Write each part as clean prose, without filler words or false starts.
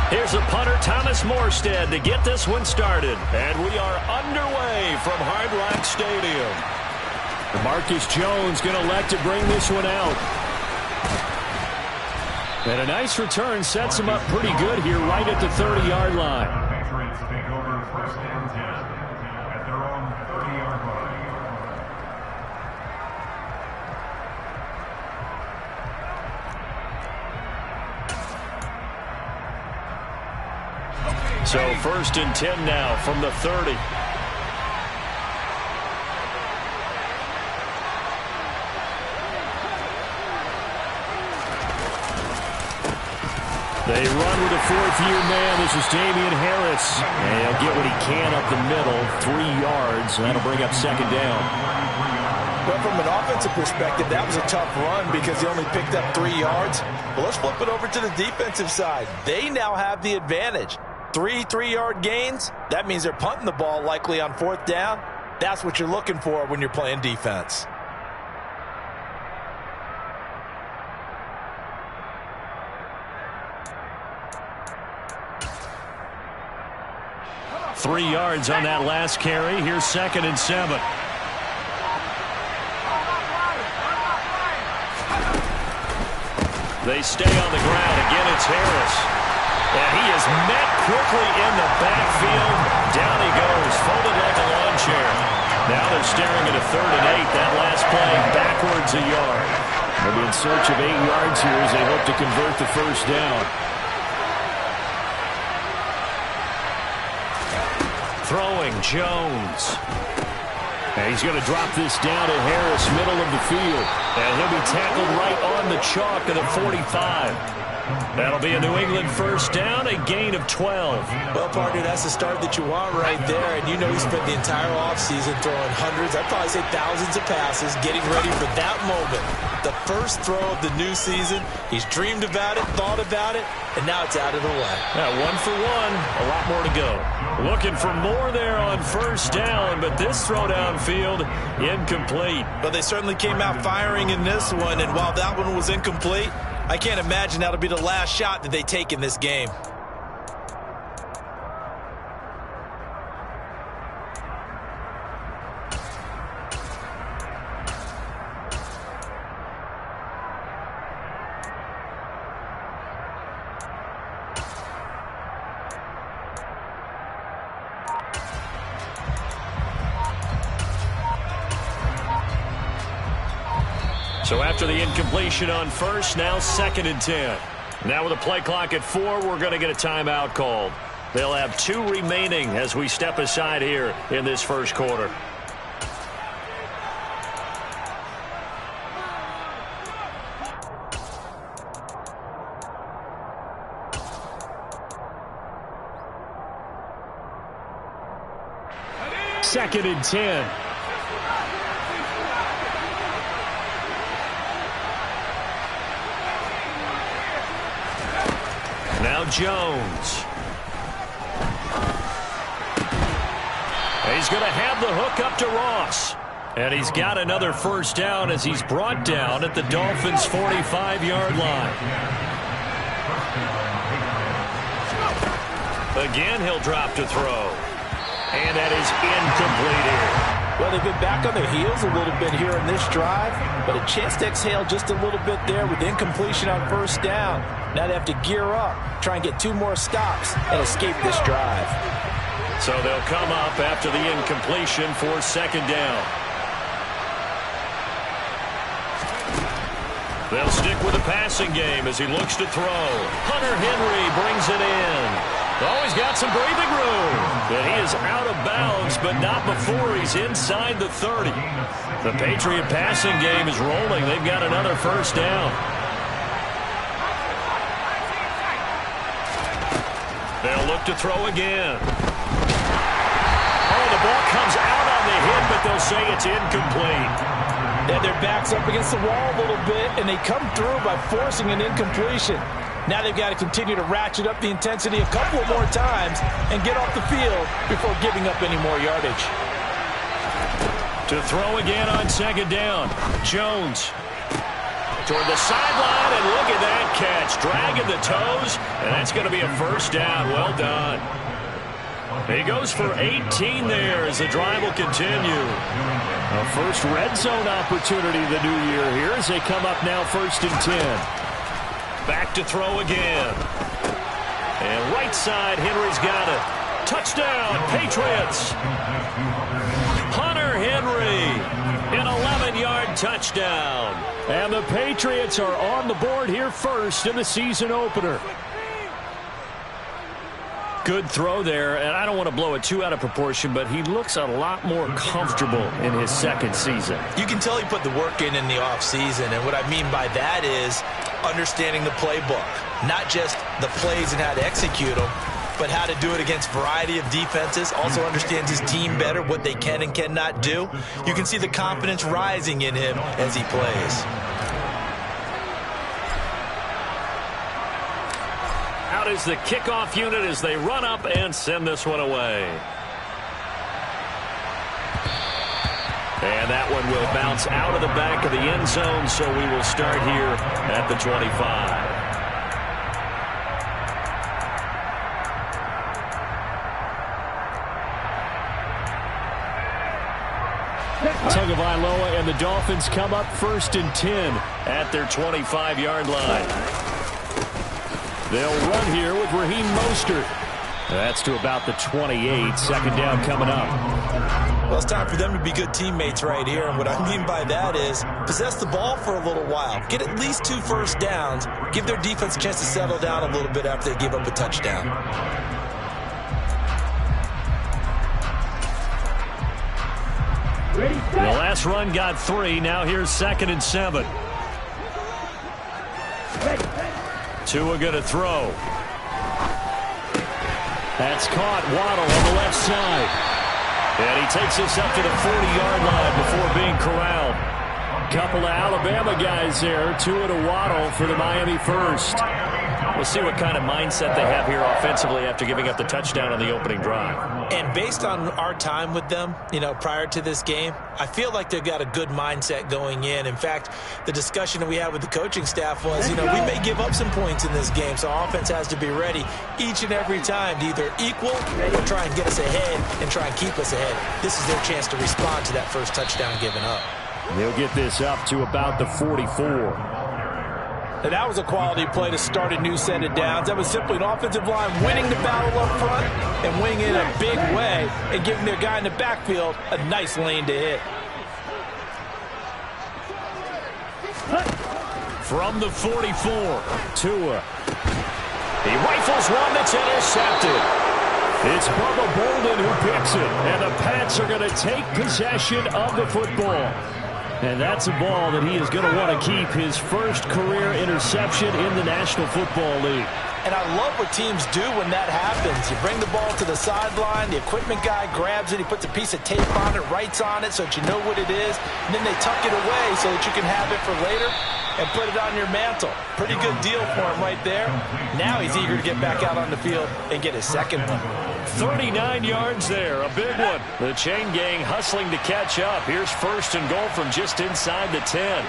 Here's a punter, Thomas Morstead, to get this one started. And we are underway from Hard Rock Stadium. Marcus Jones going to elect to bring this one out. And a nice return sets him up pretty good here right at the 30-yard line. So 1st and 10 now from the 30. They run with a 4th-year man. This is Damian Harris. And he'll get what he can up the middle, 3 yards. That'll bring up 2nd down. Well, from an offensive perspective, that was a tough run because he only picked up 3 yards. Well, let's flip it over to the defensive side. They now have the advantage. 3 3-yard gains, that means they're punting the ball likely on 4th down. That's what you're looking for when you're playing defense. Three yards on that last carry. Here's 2nd and 7. They stay on the ground. Again, it's Harris. And he is met quickly in the backfield. Down he goes, folded like a lawn chair. Now they're staring at a 3rd and 8. That last play backwards a yard. They'll be in search of 8 yards here as they hope to convert the 1st down. Throwing, Jones. And he's going to drop this down to Harris, middle of the field. And he'll be tackled right on the chalk at the 45. That'll be a New England 1st down, a gain of 12. Well, partner, that's the start that you want right there. And you know he spent the entire offseason throwing hundreds, I'd probably say thousands of passes, getting ready for that moment. The first throw of the new season. He's dreamed about it, thought about it, and now it's out of the way. Now, 1 for 1, a lot more to go. Looking for more there on 1st down, but this throw downfield, incomplete. But they certainly came out firing in this one, and while that one was incomplete, I can't imagine that'll be the last shot that they take in this game. So after the incompletion on 1st, now 2nd and 10. Now with a play clock at 4, we're going to get a timeout called. They'll have 2 remaining as we step aside here in this 1st quarter. Second and 10. Now Jones. He's going to have the hook up to Ross. And he's got another 1st down as he's brought down at the Dolphins' 45-yard line. Again, he'll drop to throw. And that is incomplete here. Well, they've been back on their heels a little bit here in this drive, but a chance to exhale just a little bit there with incompletion on 1st down. Now they have to gear up, try and get 2 more stops, and escape this drive. So they'll come up after the incompletion for 2nd down. They'll stick with the passing game as he looks to throw. Hunter Henry brings it in. Oh, he's got some breathing room. But he is out of bounds, but not before he's inside the 30. The Patriot passing game is rolling. They've got another 1st down. They'll look to throw again. Oh, the ball comes out on the hit, but they'll say it's incomplete. And their back's up against the wall a little bit, and they come through by forcing an incompletion. Now they've got to continue to ratchet up the intensity a couple more times and get off the field before giving up any more yardage. To throw again on 2nd down. Jones. toward the sideline, and look at that catch. Dragging the toes, and that's going to be a first down. Well done. He goes for 18 there as the drive will continue. A first red zone opportunity the new year here as they come up now 1st and 10. Back to throw again. And right side, Henry's got it. Touchdown, Patriots. Hunter Henry, an 11-yard touchdown. And the Patriots are on the board here first in the season opener. Good throw there, and I don't want to blow it too out of proportion, but he looks a lot more comfortable in his second season. You can tell he put the work in the offseason, and what I mean by that is understanding the playbook. Not just the plays and how to execute them, but how to do it against a variety of defenses. Also understands his team better, what they can and cannot do. You can see the confidence rising in him as he plays. Out is the kickoff unit as they run up and send this one away. And that one will bounce out of the back of the end zone, so we will start here at the 25. Tagovailoa and the Dolphins come up 1st and 10 at their 25-yard line. They'll run here with Raheem Mostert. That's to about the 28. Second down coming up. Well, it's time for them to be good teammates right here. And what I mean by that is possess the ball for a little while. Get at least 2 first downs. Give their defense a chance to settle down a little bit after they give up a touchdown. The last run got 3. Now here's 2nd and 7. Tua going to throw. That's caught. Waddle on the left side. And he takes this up to the 40-yard line before being corralled. Couple of Alabama guys there. Tua to Waddle for the Miami first. We'll see what kind of mindset they have here offensively after giving up the touchdown on the opening drive. And based on our time with them, prior to this game, I feel like they've got a good mindset going in. In fact, the discussion that we had with the coaching staff was, we may give up some points in this game, so our offense has to be ready each and every time to either equal or try and get us ahead and try and keep us ahead. This is their chance to respond to that first touchdown given up. They'll get this up to about the 44. And that was a quality play to start a new set of downs. That was simply an offensive line winning the battle up front and winning it in a big way and giving their guy in the backfield a nice lane to hit. From the 44, Tua. He rifles one that's intercepted. It's Bubba Bolden who picks it, and the Pats are going to take possession of the football. And that's a ball that he is going to want to keep, his first career interception in the National Football League. And I love what teams do when that happens. You bring the ball to the sideline, the equipment guy grabs it, he puts a piece of tape on it, writes on it so that you know what it is, and then they tuck it away so that you can have it for later and put it on your mantle. Pretty good deal for him right there. Now he's eager to get back out on the field and get his second one. 39 yards there, a big one. The chain gang hustling to catch up. Here's 1st and goal from just inside the 10.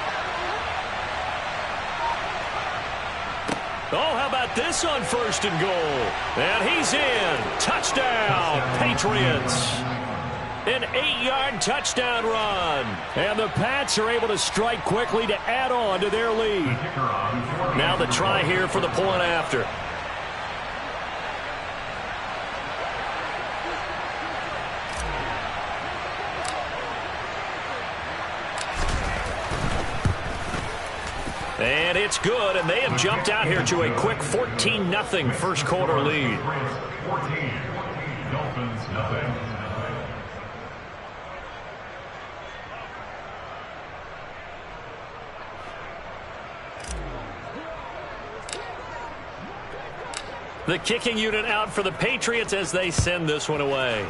Oh, how about this on 1st and goal? And he's in. Touchdown, Patriots. An 8-yard touchdown run. And the Pats are able to strike quickly to add on to their lead. Now the try here for the point after. And it's good, and they have jumped out here to a quick 14-0 first quarter lead. 14, Dolphins nothing. The kicking unit out for the Patriots as they send this one away.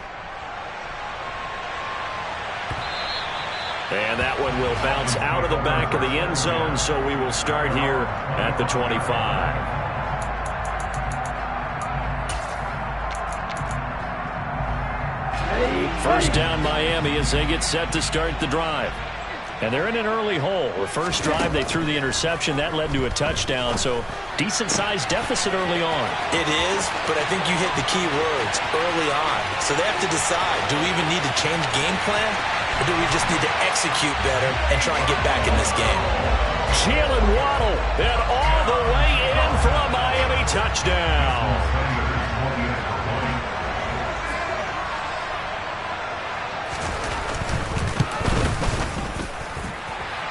And that one will bounce out of the back of the end zone, so we will start here at the 25. First down Miami as they get set to start the drive. And they're in an early hole. The first drive, they threw the interception. That led to a touchdown. So decent-sized deficit early on. It is, but I think you hit the key words early on. So they have to decide, do we even need to change game plan? Or do we just need to execute better and try and get back in this game? Jalen Waddle, and all the way in for a Miami touchdown.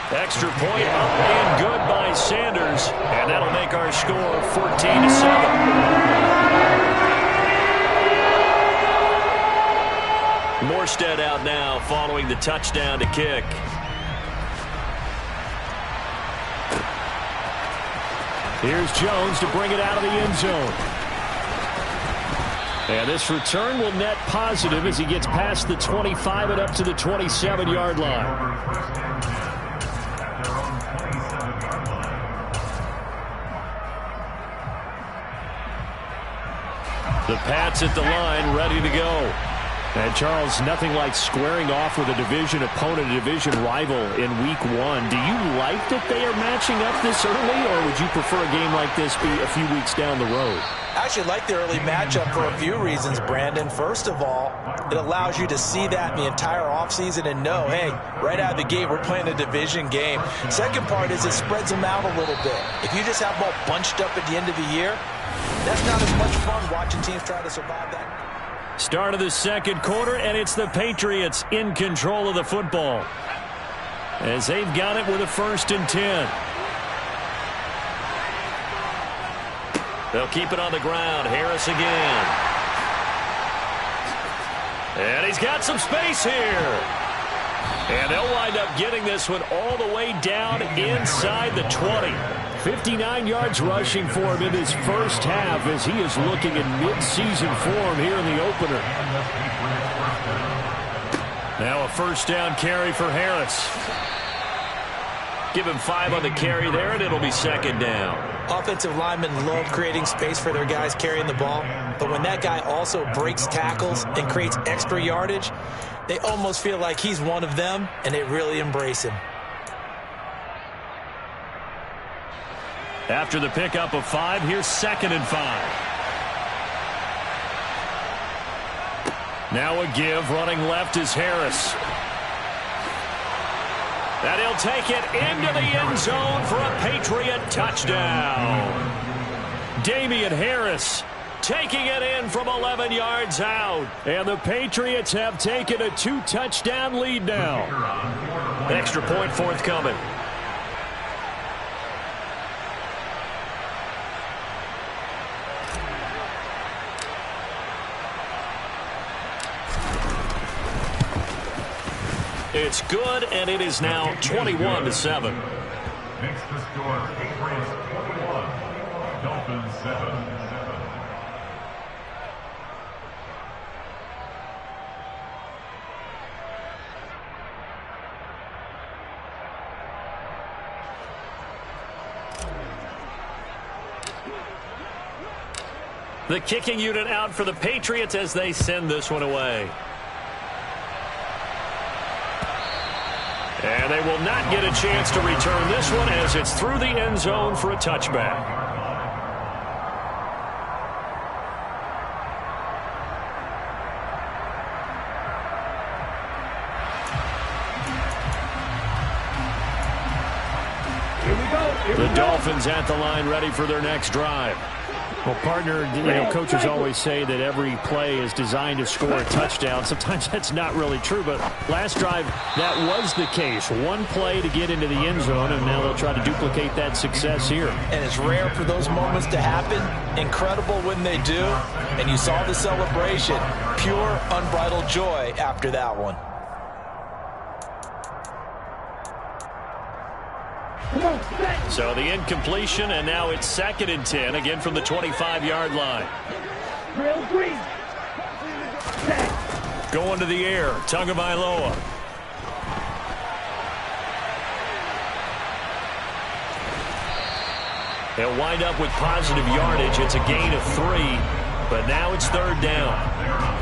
Extra point up and good by Sanders, and that'll make our score 14-7. Morstead out now following the touchdown to kick. Here's Jones to bring it out of the end zone. And this return will net positive as he gets past the 25 and up to the 27-yard line. The Pats at the line, ready to go. And, Charles, nothing like squaring off with a division opponent, a division rival in Week 1. Do you like that they are matching up this early, or would you prefer a game like this be a few weeks down the road? I actually like the early matchup for a few reasons, Brandon. First of all, it allows you to see that in the entire offseason and know, hey, right out of the gate, we're playing a division game. Second part is it spreads them out a little bit. If you just have them all bunched up at the end of the year, that's not as much fun watching teams try to survive that. Start of the second quarter, and it's the Patriots in control of the football, as they've got it with a 1st and 10. They'll keep it on the ground. Harris again. And he's got some space here. And they'll wind up getting this one all the way down inside the 20. 59 yards rushing for him in his first half as he is looking in mid-season form here in the opener. Now a 1st down carry for Harris. Give him 5 on the carry there, and it'll be 2nd down. Offensive linemen love creating space for their guys carrying the ball, but when that guy also breaks tackles and creates extra yardage, they almost feel like he's one of them, and they really embrace him. After the pickup of 5, here's 2nd and 5. Now a give, running left is Harris. And he'll take it into the end zone for a Patriot touchdown. Damian Harris taking it in from 11 yards out. And the Patriots have taken a 2-touchdown lead now. Extra point forthcoming. It's good, and it is now 21-7. Next to score, Patriots 21, Dolphins 7. The kicking unit out for the Patriots as they send this one away. And they will not get a chance to return this one as it's through the end zone for a touchback. The Dolphins at the line ready for their next drive. Well, partner, coaches always say that every play is designed to score a touchdown. Sometimes that's not really true, but last drive, that was the case. One play to get into the end zone, and now they'll try to duplicate that success here. And it's rare for those moments to happen. Incredible when they do. And you saw the celebration. Pure, unbridled joy after that one. So the incompletion, and now it's 2nd and 10, again from the 25-yard line. Going to the air, Tagovailoa. They'll wind up with positive yardage. It's a gain of 3, but now it's 3rd down.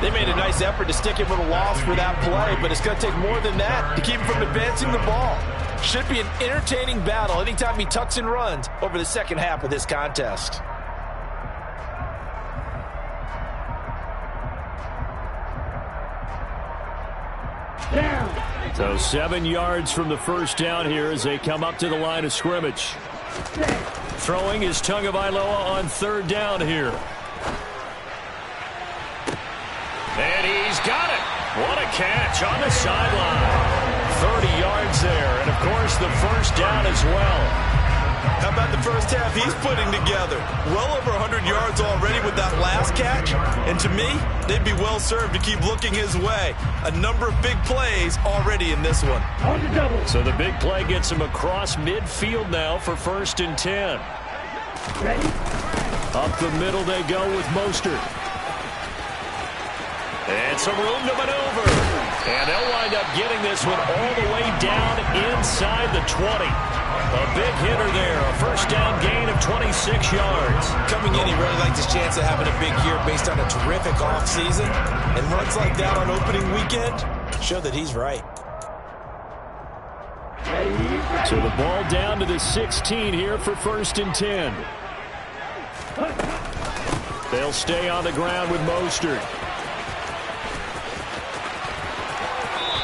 They made a nice effort to stick him with a loss for that play, but it's going to take more than that to keep him from advancing the ball. Should be an entertaining battle anytime he tucks and runs over the second half of this contest. So 7 yards from the first down here as they come up to the line of scrimmage. Throwing is Tagovailoa on third down here. And he's got it. What a catch on the sideline. 30 yards there. And, of course, the first down as well. How about the first half he's putting together? Well over 100 yards already with that last catch. And to me, they'd be well served to keep looking his way. A number of big plays already in this one. So the big play gets him across midfield now for 1st and 10. Up the middle they go with Mostert. And some room to maneuver. And they'll wind up getting this one all the way down inside the 20. A big hitter there. A first down gain of 26 yards. Coming in, he really liked his chance of having a big year based on a terrific offseason. And runs like that on opening weekend show that he's right. So the ball down to the 16 here for 1st and 10. They'll stay on the ground with Mostert.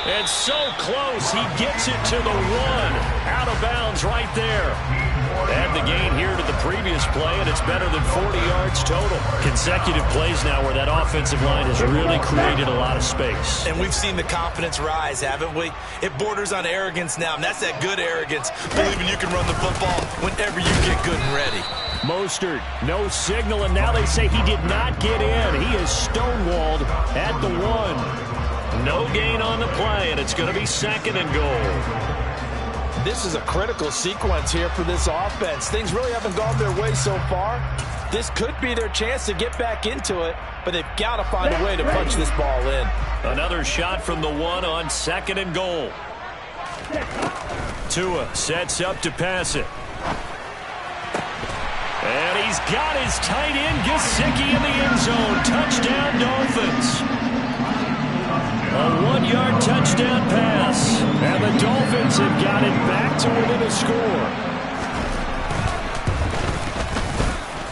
And so close, he gets it to the 1. Out of bounds right there. Add the gain here to the previous play, and it's better than 40 yards total. Consecutive plays now where that offensive line has really created a lot of space. And we've seen the confidence rise, haven't we? It borders on arrogance now, and that's that good arrogance, believing you can run the football whenever you get good and ready. Mostert, no signal, and now they say he did not get in. He is stonewalled at the 1. No gain on the play, and it's going to be 2nd and goal. This is a critical sequence here for this offense. Things really haven't gone their way so far. This could be their chance to get back into it, but they've got to find a way to punch this ball in. Another shot from the 1 on 2nd and goal. Tua sets up to pass it. And he's got his tight end, Gesicki, in the end zone. Touchdown, Dolphins. A 1-yard touchdown pass. And the Dolphins have got it back to within a score.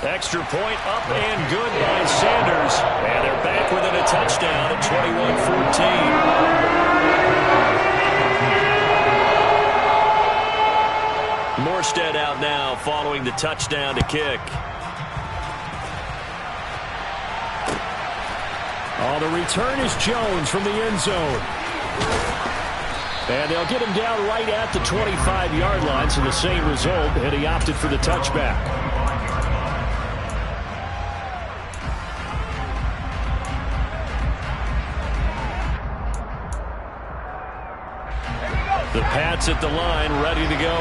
Extra point up and good by Sanders. And they're back within a touchdown at 21-14. Morstead out now following the touchdown to kick. Oh, the return is Jones from the end zone. And they'll get him down right at the 25-yard line, so the same result, and he opted for the touchback. The Pats at the line, ready to go.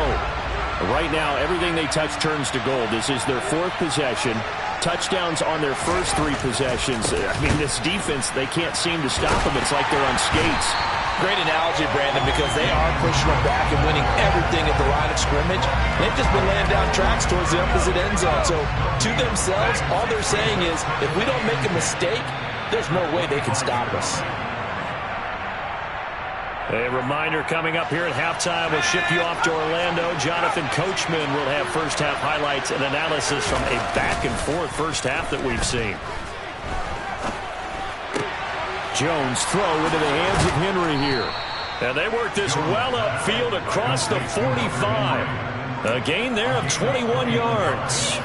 Right now, everything they touch turns to gold. This is their 4th possession. Touchdowns on their first 3 possessions. I mean, this defense, they can't seem to stop them. It's like they're on skates. Great analogy, Brandon, because they are pushing them back and winning everything at the line of scrimmage. They've just been laying down tracks towards the opposite end zone. So, to themselves, all they're saying is, if we don't make a mistake, there's no way they can stop us. A reminder coming up here at halftime, we'll ship you off to Orlando. Jonathan Coachman will have first half highlights and analysis from a back-and-forth first half that we've seen. Jones throw into the hands of Henry here. And they work this well upfield across the 45. A gain there of 21 yards.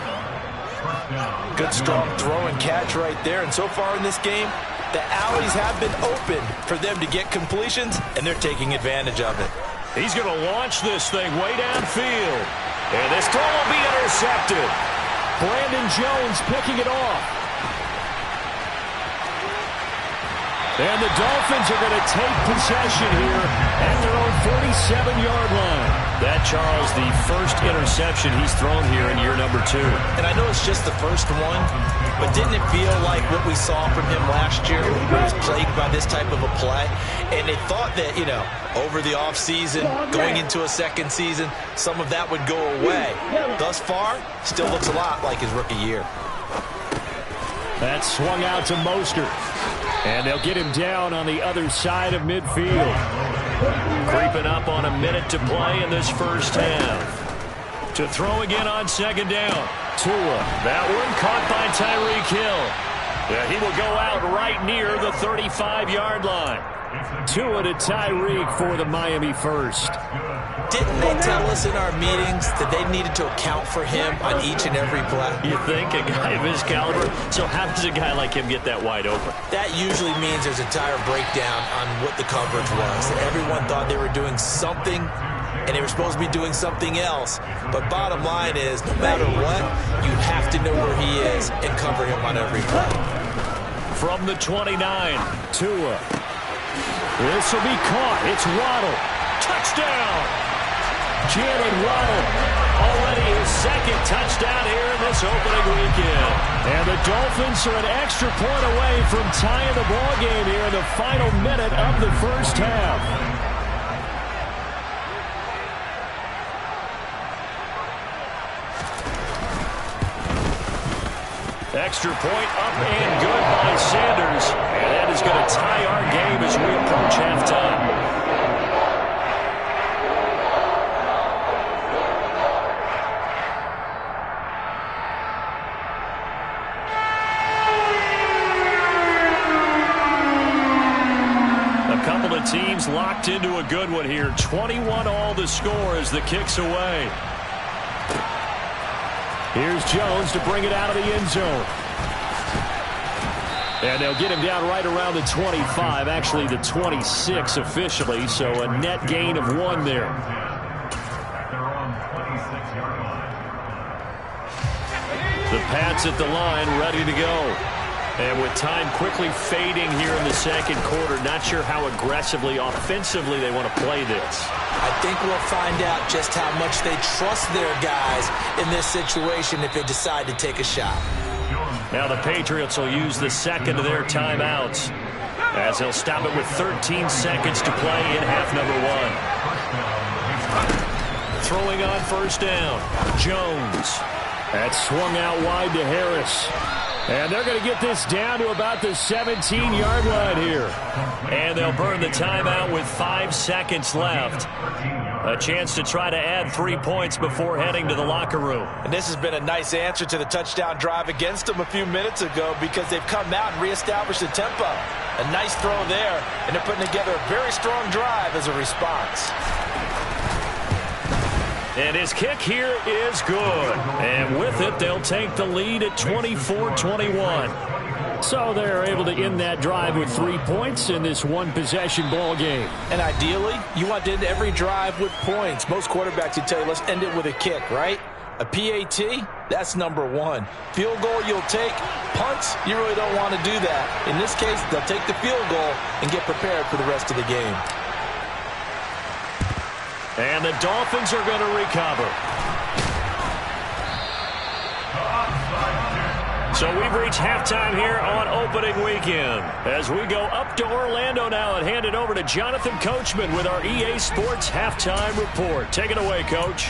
Good strong throw and catch right there. And so far in this game, the alleys have been open for them to get completions, and they're taking advantage of it. He's going to launch this thing way downfield. And this throw will be intercepted. Brandon Jones picking it off. And the Dolphins are going to take possession here at their own 47-yard line. That, Charles, the first interception he's thrown here in year number 2. And I know it's just the first one, but didn't it feel like what we saw from him last year? He was plagued by this type of a play. And they thought that, you know, over the offseason, going into a second season, some of that would go away. Thus far, still looks a lot like his rookie year. That swung out to Mostert. And they'll get him down on the other side of midfield. Creeping up on a minute to play in this first half. To throw again on second down. Tua. That one caught by Tyreek Hill. Yeah, he will go out right near the 35-yard line. Tua to Tyreek for the Miami first. Didn't they tell us in our meetings that they needed to account for him on each and every play? You think? A guy of his caliber? So how does a guy like him get that wide open? That usually means there's a entire breakdown on what the coverage was. Everyone thought they were doing something, and they were supposed to be doing something else. But bottom line is, no matter what, you have to know where he is and cover him on every play. From the 29, Tua. This will be caught. It's Waddle. Touchdown! Jalen Waddle, already his second touchdown here in this opening weekend. And the Dolphins are an extra point away from tying the ball game here in the final minute of the first half. Extra point up and good by Sanders. And that is going to tie our game as we approach halftime. Teams locked into a good one here. 21 all the score as the kick's away. Here's Jones to bring it out of the end zone. And they'll get him down right around the 25, actually the 26 officially, so a net gain of 1 there. They're on 26-yard line. The Pats at the line, ready to go. And with time quickly fading here in the second quarter, not sure how aggressively, offensively they want to play this. I think we'll find out just how much they trust their guys in this situation if they decide to take a shot. Now the Patriots will use the second of their timeouts as they'll stop it with 13 seconds to play in half number 1. Throwing on first down, Jones. That's swung out wide to Harris. And they're going to get this down to about the 17-yard line here. And they'll burn the timeout with 5 seconds left. A chance to try to add 3 points before heading to the locker room. And this has been a nice answer to the touchdown drive against them a few minutes ago because they've come out and reestablished the tempo. A nice throw there, and they're putting together a very strong drive as a response. And his kick here is good. And with it, they'll take the lead at 24-21. So they're able to end that drive with 3 points in this one-possession ball game. And ideally, you want to end every drive with points. Most quarterbacks would tell you, let's end it with a kick, right? A PAT, that's number 1. Field goal you'll take. Punts, you really don't want to do that. In this case, they'll take the field goal and get prepared for the rest of the game. And the Dolphins are going to recover. So we've reached halftime here on opening weekend. As we go up to Orlando now and hand it over to Jonathan Coachman with our EA Sports Halftime Report. Take it away, Coach.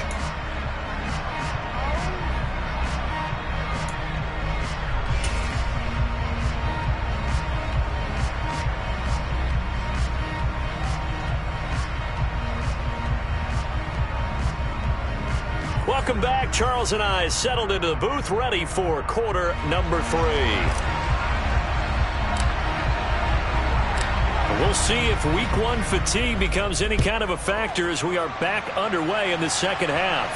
Welcome back. Charles and I settled into the booth, ready for quarter number 3. We'll see if week 1 fatigue becomes any kind of a factor as we are back underway in the second half.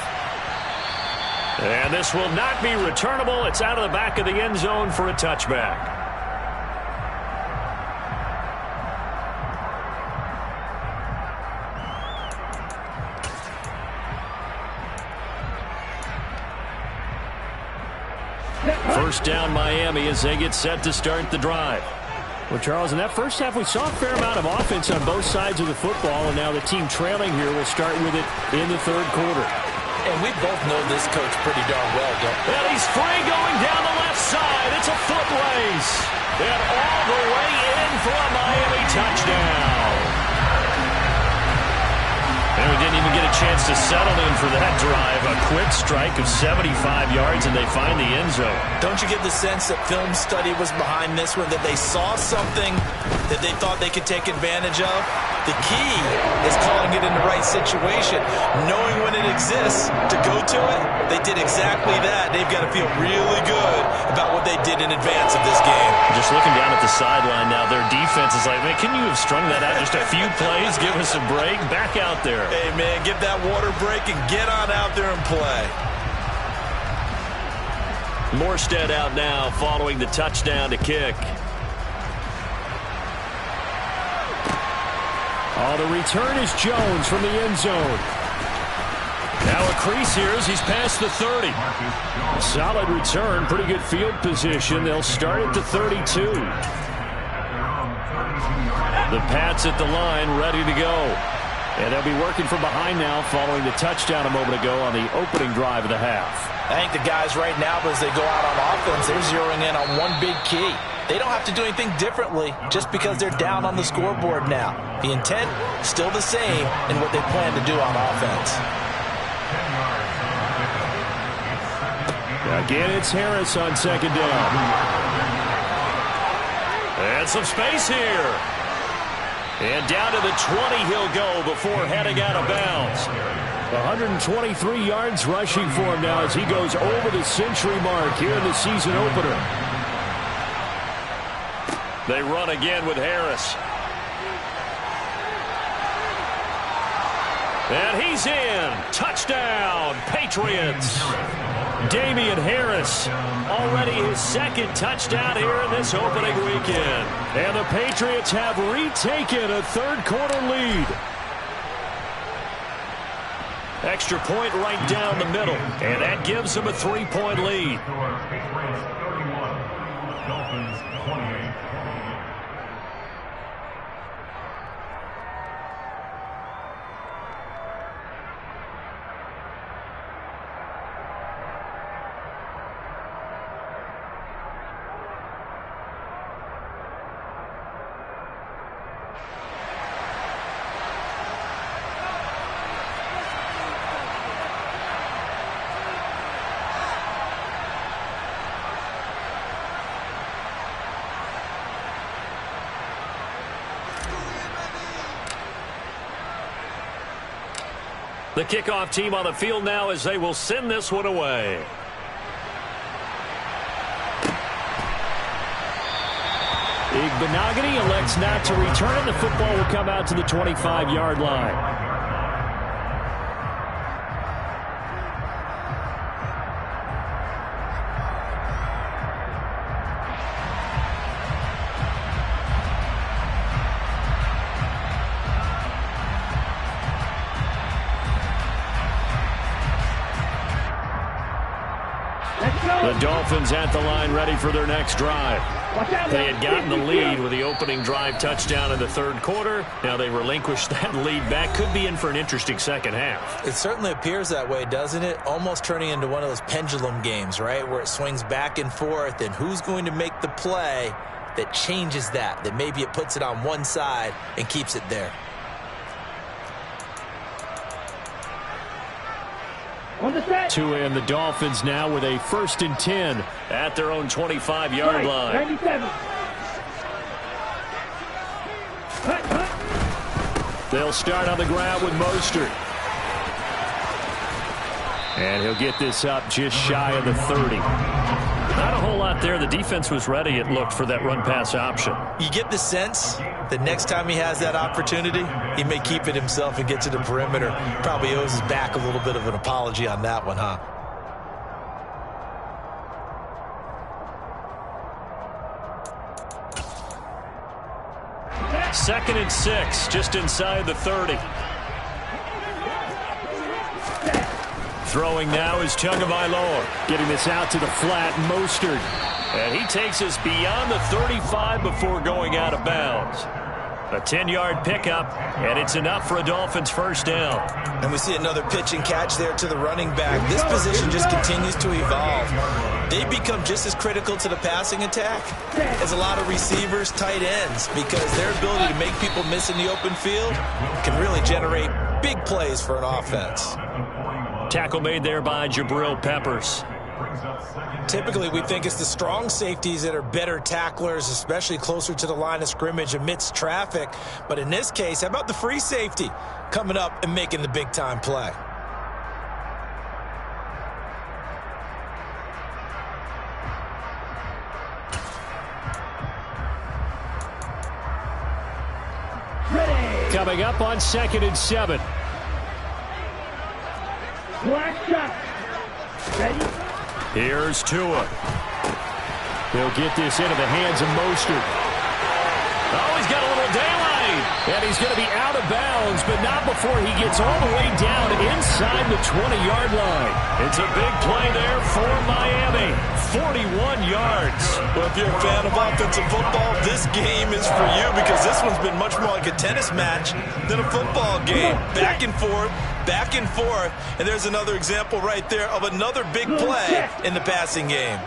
And this will not be returnable. It's out of the back of the end zone for a touchback. First down Miami as they get set to start the drive. Well, Charles, in that first half we saw a fair amount of offense on both sides of the football, and now the team trailing here will start with it in the third quarter. And we both know this coach pretty darn well, don't we? And he's free going down the left side. It's a foot race. And all the way in for a Miami touchdown. And we didn't even get a chance to settle in for that drive. A quick strike of 75 yards, and they find the end zone. Don't you get the sense that film study was behind this one, that they saw something that they thought they could take advantage of? The key is calling it in the right situation, knowing when it exists to go to it. They did exactly that. They've got to feel really good about what they did in advance of this game. Just looking down at the sideline now, their defense is like, man, can you have strung that out just a few plays? Give us a break. Back out there. Hey, man, give that water break and get on out there and play. Morstead out now following the touchdown to kick. Oh, the return is Jones from the end zone. Now a crease here as he's past the 30. Solid return, pretty good field position. They'll start at the 32. The Pats at the line, ready to go. And they'll be working from behind now following the touchdown a moment ago on the opening drive of the half. I think the guys right now, as they go out on offense, they're zeroing in on one big key. They don't have to do anything differently just because they're down on the scoreboard now. The intent, still the same in what they plan to do on offense. Again, it's Harris on second down. And some space here. And down to the 20 he'll go before heading out of bounds. 123 yards rushing for him now as he goes over the century mark here in the season opener. They run again with Harris. And he's in. Touchdown, Patriots. Damian Harris, already his second touchdown here in this opening weekend. And the Patriots have retaken a third-quarter lead. Extra point right down the middle, and that gives them a 3-point lead. Patriots 31, Dolphins 28. The kickoff team on the field now as they will send this one away. Igbenogany elects not to return. The football will come out to the 25-yard line. The Dolphins at the line ready for their next drive. They had gotten the lead with the opening drive touchdown in the third quarter. Now they relinquished that lead back. Could be in for an interesting second half. It certainly appears that way, doesn't it? Almost turning into one of those pendulum games, right? Where it swings back and forth, and who's going to make the play that changes that maybe it puts it on one side and keeps it there. Two in, the Dolphins now with a 1st and 10 at their own 25-yard line. 97. They'll start on the ground with Mostert. And he'll get this up just shy of the 30. Not a whole lot there. The defense was ready, it looked, for that run-pass option. You get the sense that next time he has that opportunity, he may keep it himself and get to the perimeter. Probably owes his back a little bit of an apology on that one, huh? Second and 6, just inside the 30. Throwing now is Tagovailoa. Getting this out to the flat, Mostert. And he takes us beyond the 35 before going out of bounds. A 10-yard pickup, and it's enough for a Dolphins first down. And we see another pitch and catch there to the running back. This position just continues to evolve. They become just as critical to the passing attack as a lot of receivers, tight ends, because their ability to make people miss in the open field can really generate big plays for an offense. Tackle made there by Jabril Peppers. Typically, we think it's the strong safeties that are better tacklers, especially closer to the line of scrimmage amidst traffic. But in this case, how about the free safety coming up and making the big-time play? Coming up on 2nd and 7. Black shot. Ready? Here's Tua. He'll get this into the hands of Mostert. Oh, he's got a little daylight. And he's going to be out of bounds, but not before he gets all the way down inside the 20-yard line. It's a big play there for Miami. 41 yards. Well, if you're a fan of offensive football, this game is for you because this one's been much more like a tennis match than a football game. Back and forth, and there's another example right there of another big play in the passing game.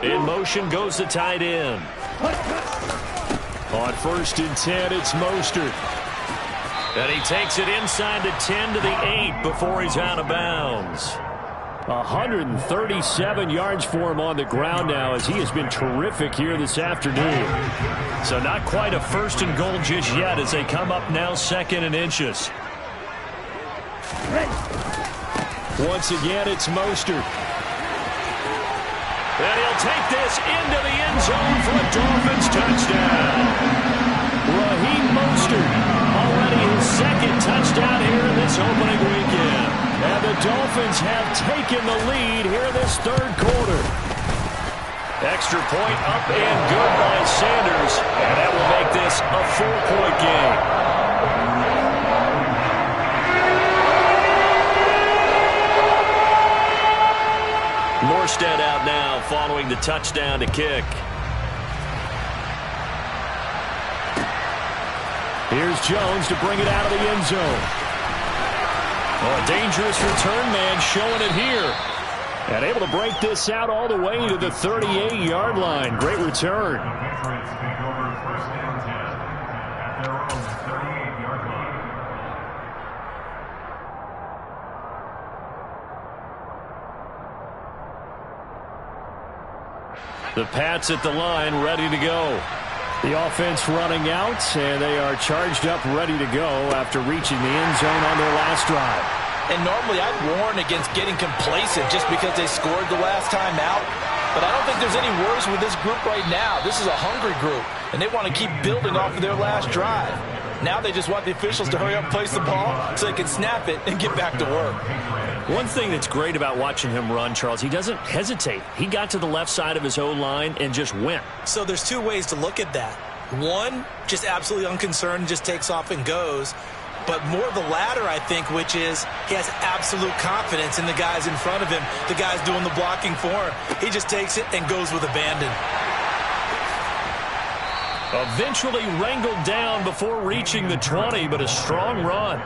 In motion goes the tight end. On 1st and 10, it's Mostert. And he takes it inside the 10 to the 8 before he's out of bounds. 137 yards for him on the ground now as he has been terrific here this afternoon. So not quite a 1st and goal just yet as they come up now 2nd and inches. Once again, it's Mostert. And he'll take this into the end zone for a Dolphins touchdown. Raheem Mostert, already his 2nd touchdown here in this opening weekend. And the Dolphins have taken the lead here this 3rd quarter. Extra point up and good by Sanders. And that will make this a 4-point game. Morstead out now following the touchdown to kick. Here's Jones to bring it out of the end zone. Oh, a dangerous return man showing it here. And able to break this out all the way to the 38-yard line. Great return. The Pats at the line, ready to go. The offense running out, and they are charged up, ready to go after reaching the end zone on their last drive. And normally I'd warn against getting complacent just because they scored the last time out. But I don't think there's any worries with this group right now. This is a hungry group, and they want to keep building off of their last drive. Now they just want the officials to hurry up and place the ball so they can snap it and get back to work. One thing that's great about watching him run, Charles, he doesn't hesitate. He got to the left side of his O-line and just went. So there's 2 ways to look at that. One, just absolutely unconcerned, just takes off and goes. But more the latter, I think, which is he has absolute confidence in the guys in front of him, the guys doing the blocking for him. He just takes it and goes with abandon. Eventually wrangled down before reaching the 20, but a strong run.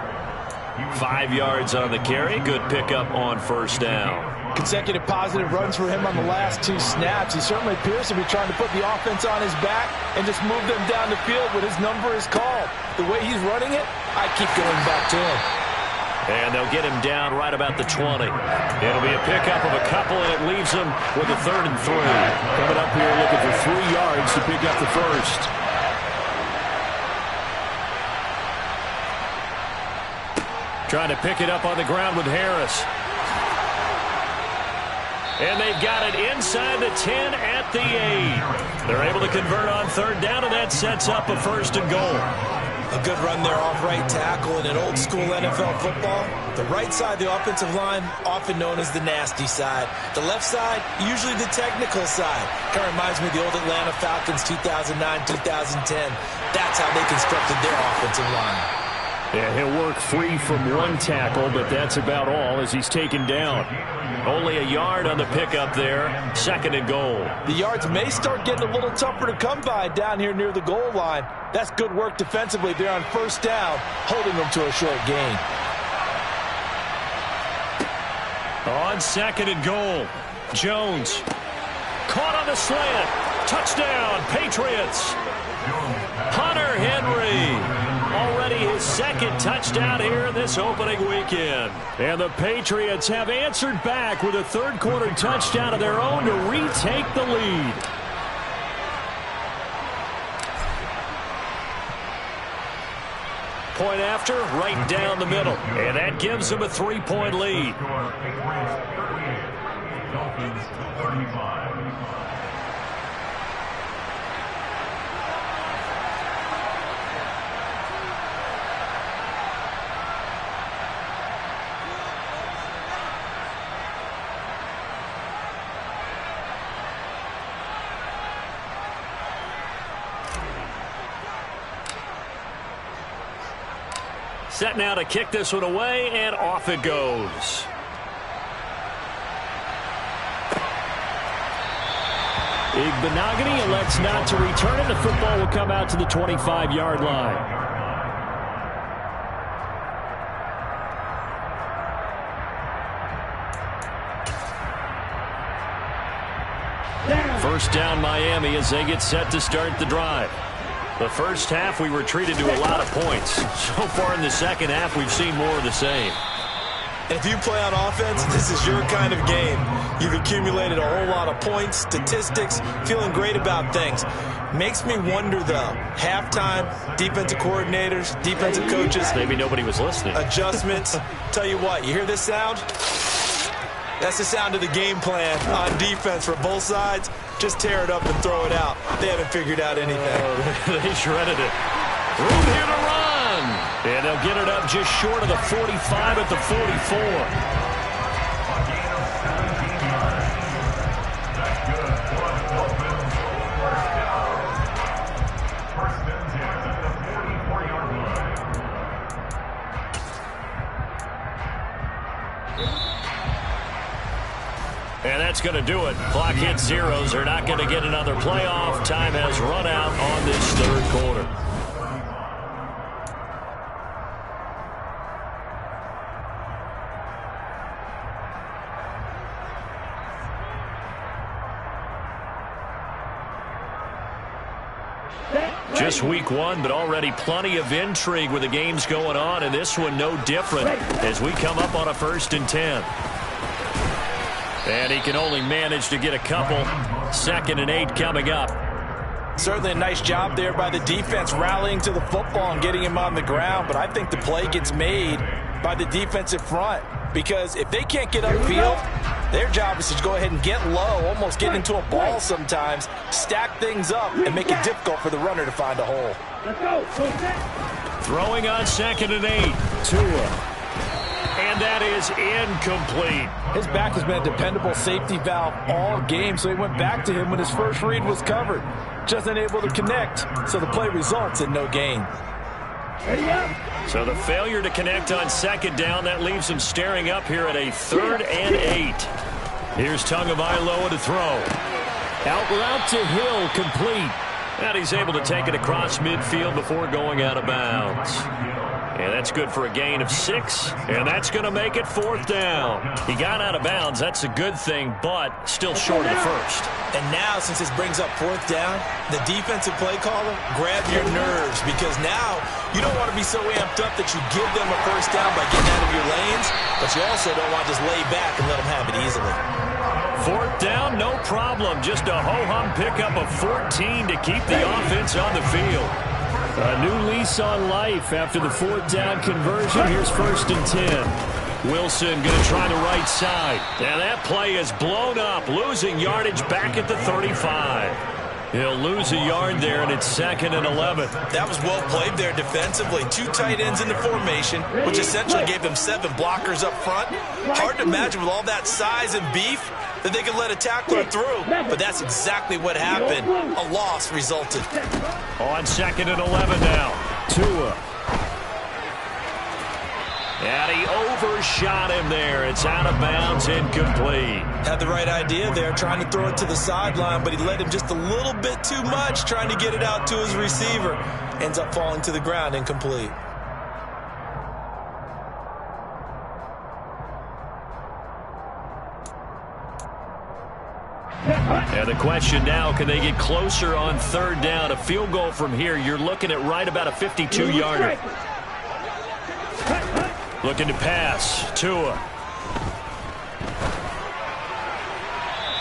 5 yards on the carry. Good pickup on 1st down. Consecutive positive runs for him on the last 2 snaps. He certainly appears to be trying to put the offense on his back and just move them down the field when his number is called. The way he's running it, I keep going back to him. And they'll get him down right about the 20. It'll be a pickup of a couple, and it leaves him with a 3rd and 3. Coming up here looking for 3 yards to pick up the 1st. Trying to pick it up on the ground with Harris. And they've got it inside the 10 at the 8. They're able to convert on 3rd down, and that sets up a 1st and goal. A good run there off right tackle in an old-school NFL football. The right side, the offensive line, often known as the nasty side. The left side, usually the technical side. Kind of reminds me of the old Atlanta Falcons 2009-2010. That's how they constructed their offensive line. Yeah, he'll work free from 1 tackle, but that's about all as he's taken down. Only a yard on the pickup there. 2nd and goal. The yards may start getting a little tougher to come by down here near the goal line. That's good work defensively there on 1st down, holding them to a short gain. On 2nd and goal, Jones. Caught on the slant. Touchdown, Patriots. Hunter Henry already be his second touchdown here this opening weekend. And the Patriots have answered back with a third-quarter touchdown of their own to retake the lead. Point after, right down the middle. And that gives them a 3-point lead. Dolphins 35. Set now to kick this one away, and off it goes. Igbenogany elects not to return it. The football will come out to the 25-yard line. First down Miami as they get set to start the drive. The first half, we were treated to a lot of points. So far in the second half, we've seen more of the same. And if you play on offense, this is your kind of game. You've accumulated a whole lot of points, statistics, feeling great about things. Makes me wonder, though, halftime, defensive coordinators, defensive coaches. Maybe nobody was listening. Adjustments. Tell you what, you hear this sound? That's the sound of the game plan on defense for both sides. Just tear it up and throw it out. They haven't figured out anything. They shredded it. Room here to run. And they'll get it up just short of the 45 at the 44. And that's going to do it. Clock hits zeros. They're not going to get another playoff. Time has run out on this third quarter. Just week one, but already plenty of intrigue with the games going on, and this one no different as we come up on a 1st and 10. And he can only manage to get a couple. 2nd and 8 coming up. Certainly a nice job there by the defense rallying to the football and getting him on the ground, but I think the play gets made by the defensive front because if they can't get upfield, their job is to go ahead and get low, almost get into a ball sometimes, stack things up, and make it difficult for the runner to find a hole. Let's go. Throwing on 2nd and 8. Tua. And that is incomplete. His back has been a dependable safety valve all game, so he went back to him when his first read was covered. Just unable to connect, so the play results in no gain. So the failure to connect on 2nd down, that leaves him staring up here at a 3rd and 8. Here's Tagovailoa to throw. Out route to Hill, complete. And he's able to take it across midfield before going out of bounds. And that's good for a gain of 6, and that's going to make it 4th down. He got out of bounds. That's a good thing, but still short of the first. And now, since this brings up 4th down, the defensive play caller, grab your nerves, because now you don't want to be so amped up that you give them a 1st down by getting out of your lanes, but you also don't want to just lay back and let them have it easily. 4th down, no problem. Just a ho-hum pickup of 14 to keep the offense on the field. A new lease on life after the 4th down conversion. Here's 1st and 10. Wilson going to try the right side. And that play is blown up, losing yardage back at the 35. He'll lose a yard there, and it's 2nd and 11. That was well played there defensively. 2 tight ends in the formation, which essentially gave them 7 blockers up front. Hard to imagine with all that size and beef that they could let a tackler through, but that's exactly what happened. A loss resulted. On 2nd and 11 now. Tua. And he overshot him there. It's out of bounds, incomplete. Had the right idea there, trying to throw it to the sideline, but he led him just a little bit too much, trying to get it out to his receiver. Ends up falling to the ground, incomplete. And the question now, can they get closer on 3rd down? A field goal from here, you're looking at right about a 52-yarder. Looking to pass. Tua.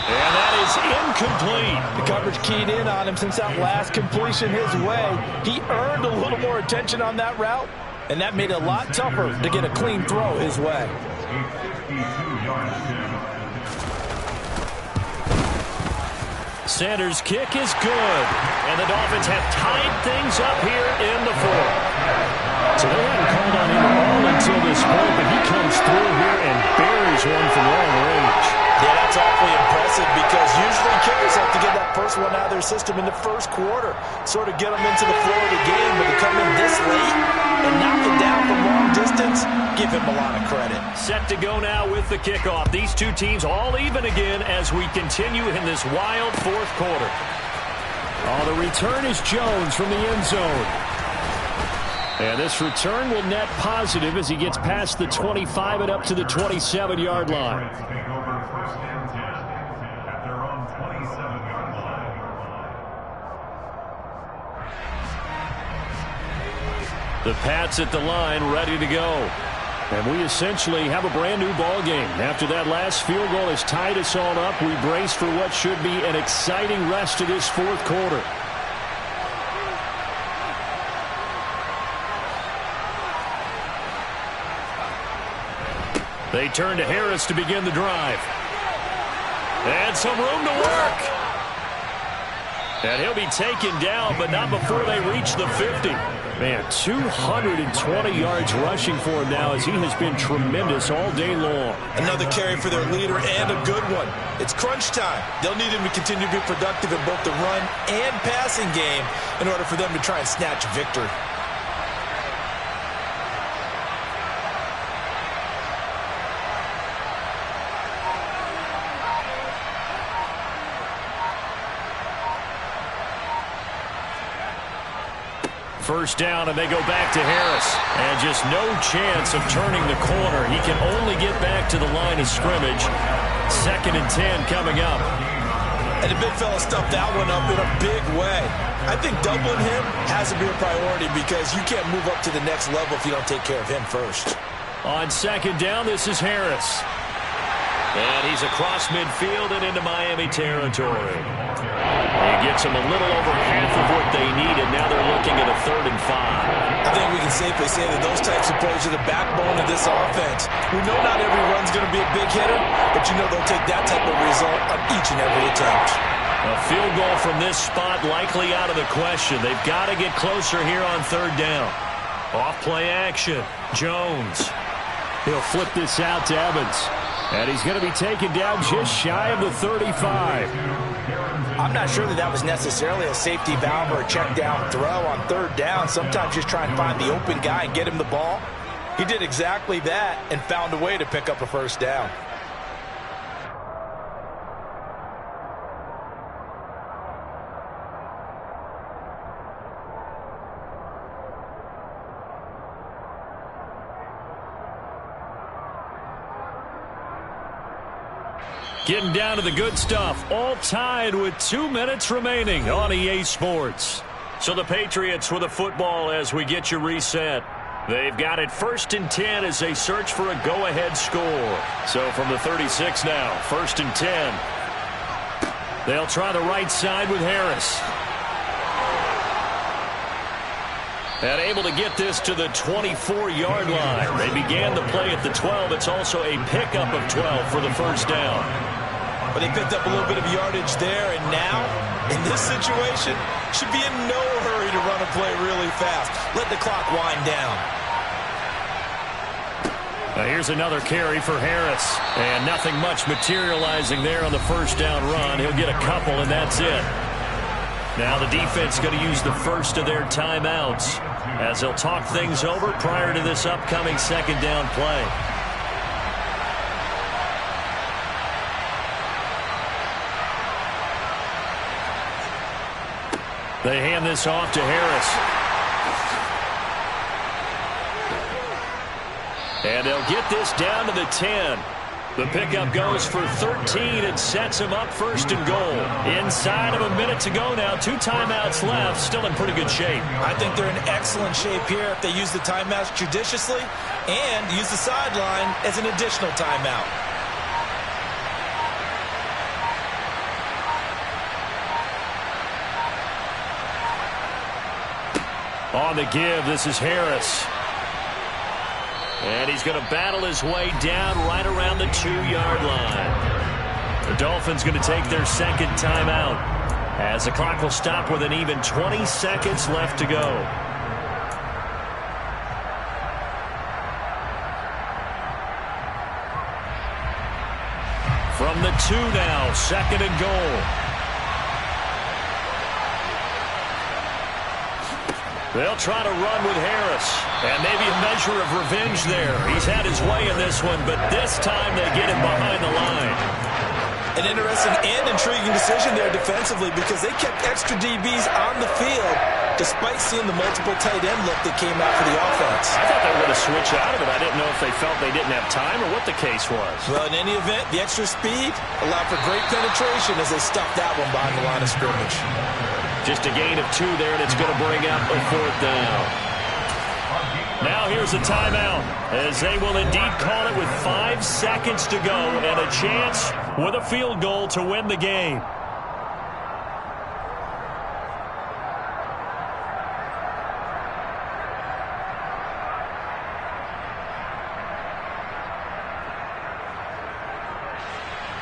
And that is incomplete. The coverage keyed in on him since that last completion his way. He earned a little more attention on that route, and that made it a lot tougher to get a clean throw his way. Sanders' kick is good. And the Dolphins have tied things up here in the fourth. So they haven't called on him at all until this point, but he comes through here and buries one from long range. Yeah, that's awfully impressive because usually kickers have to get that first one out of their system in the first quarter, sort of get them into the flow of the game, but to come in this late and knock it down from long distance, give him a lot of credit. Set to go now with the kickoff. These two teams all even again as we continue in this wild fourth quarter. Oh, the return is Jones from the end zone. And this return will net positive as he gets past the 25 and up to the 27-yard line. The Pats at the line, ready to go. And we essentially have a brand new ball game. After that last field goal has tied us all up, we brace for what should be an exciting rest of this fourth quarter. They turn to Harris to begin the drive. And some room to work. And he'll be taken down, but not before they reach the 50. Man, 220 yards rushing for him now as he has been tremendous all day long. Another carry for their leader and a good one. It's crunch time. They'll need him to continue to be productive in both the run and passing game in order for them to try and snatch victory. First down, and they go back to Harris. And just no chance of turning the corner. He can only get back to the line of scrimmage. 2nd and 10 coming up. And the big fella stuffed that one up in a big way. I think doubling him has to be a priority because you can't move up to the next level if you don't take care of him first. On 2nd down, this is Harris. And he's across midfield and into Miami territory. He gets them a little over half of what they need, and now they're looking at a 3rd and 5. I think we can safely say that those types of plays are the backbone of this offense. We know not every run's going to be a big hitter, but you know they'll take that type of result on each and every attempt. A field goal from this spot likely out of the question. They've got to get closer here on 3rd down. Off play action. Jones. He'll flip this out to Evans. And he's going to be taken down just shy of the 35. I'm not sure that was necessarily a safety valve or a check down throw on 3rd down. Sometimes just try and find the open guy and get him the ball. He did exactly that and found a way to pick up a 1st down. Getting down to the good stuff. All tied with 2 minutes remaining on EA Sports. So the Patriots with a football as we get you reset. They've got it 1st and 10 as they search for a go-ahead score. So from the 36 now, 1st and 10. They'll try the right side with Harris. And able to get this to the 24-yard line. They began the play at the 12. It's also a pickup of 12 for the 1st down. But they picked up a little bit of yardage there, and now, in this situation, should be in no hurry to run a play really fast. Let the clock wind down. Here's another carry for Harris. And nothing much materializing there on the 1st down run. He'll get a couple, and that's it. Now the defense going to use the first of their timeouts as they'll talk things over prior to this upcoming 2nd down play. They hand this off to Harris. And they'll get this down to the 10. The pickup goes for 13 and sets him up first and goal. Inside of a minute to go now. 2 timeouts left. Still in pretty good shape. I think they're in excellent shape here if they use the timeouts judiciously and use the sideline as an additional timeout. On the give, this is Harris. And he's going to battle his way down right around the 2-yard line. The Dolphins going to take their second timeout as the clock will stop with an even 20 seconds left to go. From the 2 now, second and goal. They'll try to run with Harris. And maybe a measure of revenge there. He's had his way in this one, but this time they get him behind the line. An interesting and intriguing decision there defensively because they kept extra DBs on the field despite seeing the multiple tight end look that came out for the offense. I thought they were going to switch out of it. I didn't know if they felt they didn't have time or what the case was. Well, in any event, the extra speed allowed for great penetration as they stuffed that one behind the line of scrimmage. Just a gain of 2 there, and it's going to bring up a 4th down. Now here's a timeout, as they will indeed call it with 5 seconds to go and a chance with a field goal to win the game.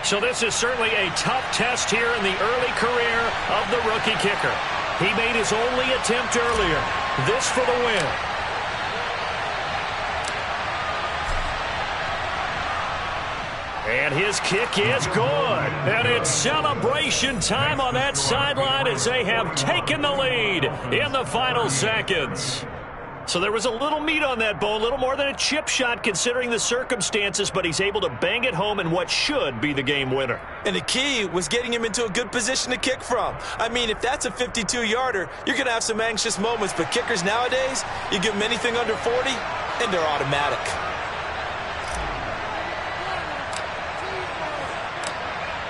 So this is certainly a tough test here in the early career of the rookie kicker. He made his only attempt earlier. This for the win. And his kick is good. And it's celebration time on that sideline as they have taken the lead in the final seconds. So there was a little meat on that bone, a little more than a chip shot considering the circumstances, but he's able to bang it home in what should be the game winner. And the key was getting him into a good position to kick from. I mean, if that's a 52-yarder, you're going to have some anxious moments, but kickers nowadays, you give them anything under 40, and they're automatic.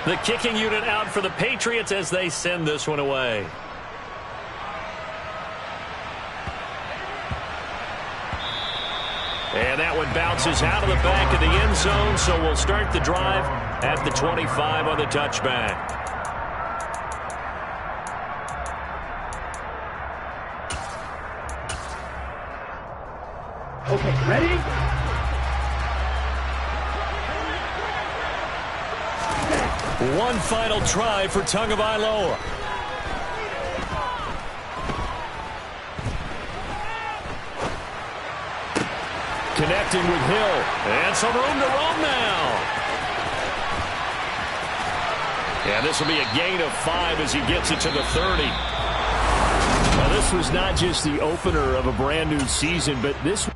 The kicking unit out for the Patriots as they send this one away. And that one bounces out of the back of the end zone, so we'll start the drive at the 25 on the touchback. Okay, ready? One final try for Tagovailoa. Connecting with Hill. And some room to roam now. And this will be a gain of 5 as he gets it to the 30. Now, this was not just the opener of a brand new season, but this...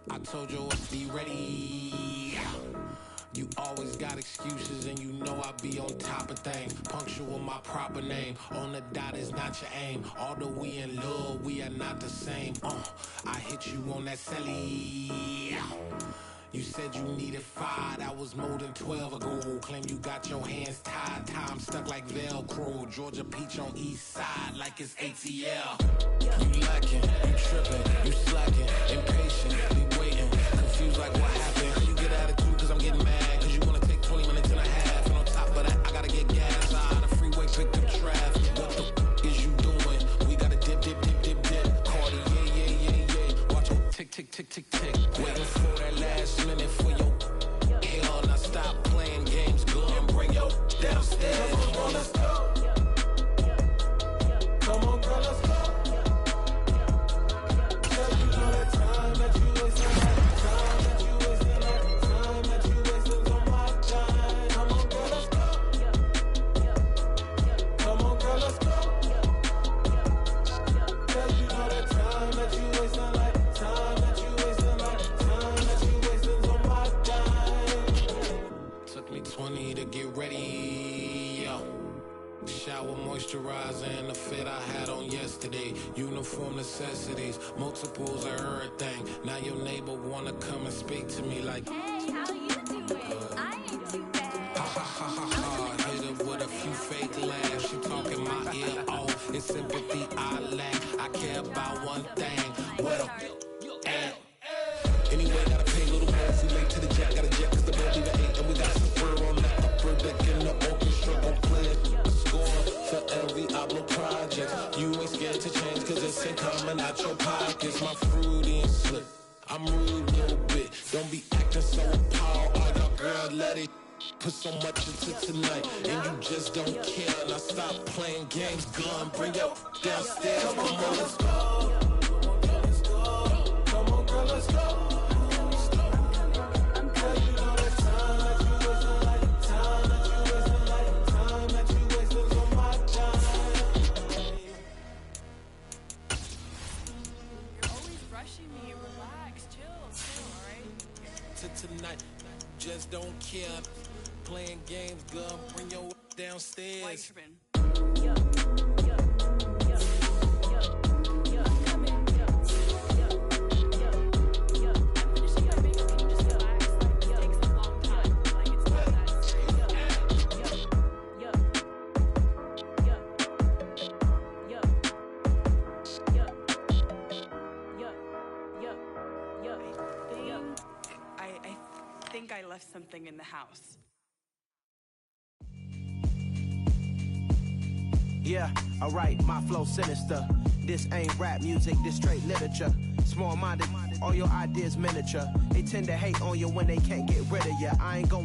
I told you I'd be ready. You always got excuses and you know I be on top of things. Punctual my proper name. On the dot is not your aim. Although we in love, we are not the same. I hit you on that celly. You said you needed 5, that was more than 12 ago. Claim you got your hands tied, time stuck like Velcro. Georgia Peach on east side like it's ATL. You lacking, you tripping, you slacking, impatient, be waiting, confused like what happened. You get attitude cause I'm getting mad, cause you wanna take 20 minutes and a half. And on top of that, I gotta get gas out of the freeway, pick up traffic. What the is you doing? We gotta dip, dip, dip, dip, dip. Cardi, yeah. Watch it tick, tick, tick, tick, tick. Waiting for that last minute for your hell. Now stop playing games, go and bring your downstairs. Come on, let's go. Come on, girl, let's go. Cause you know that time that you wasting, time that you wasting, time that you wasting. Shower moisturizer and the fit I had on yesterday. Uniform necessities, multiples of everything. Now your neighbor wanna come and speak to me like, hey, how you doing? I ain't too bad. ha ha ha ha ha. Hit her with a few fake laughs. She talking my ear off. It's sympathy I lack. I care about one thing. Well, and anyway, gotta pay a little more if we late to the jet. Got a jet cause the boat leave at 8 and we got some fur on that upper deck in the orchestra. Gon' play a score for every Ablo project. You ain't scared to change cause it's ain't coming out your pockets. My fruity and slip, I'm rude a little bit. Don't be acting so appalled. All y'all girl, let it put so much into tonight and you just don't care. Now stop playing games, gun, bring your downstairs. Come on, let's go. Come on, girl, let's go. Tonight, just don't care. Playing games, girl, bring your downstairs. I think I left something in the house. Yeah, alright, my flow sinister. This ain't rap music, this straight literature. Small-minded, all your ideas miniature. They tend to hate on you when they can't get rid of you. I ain't going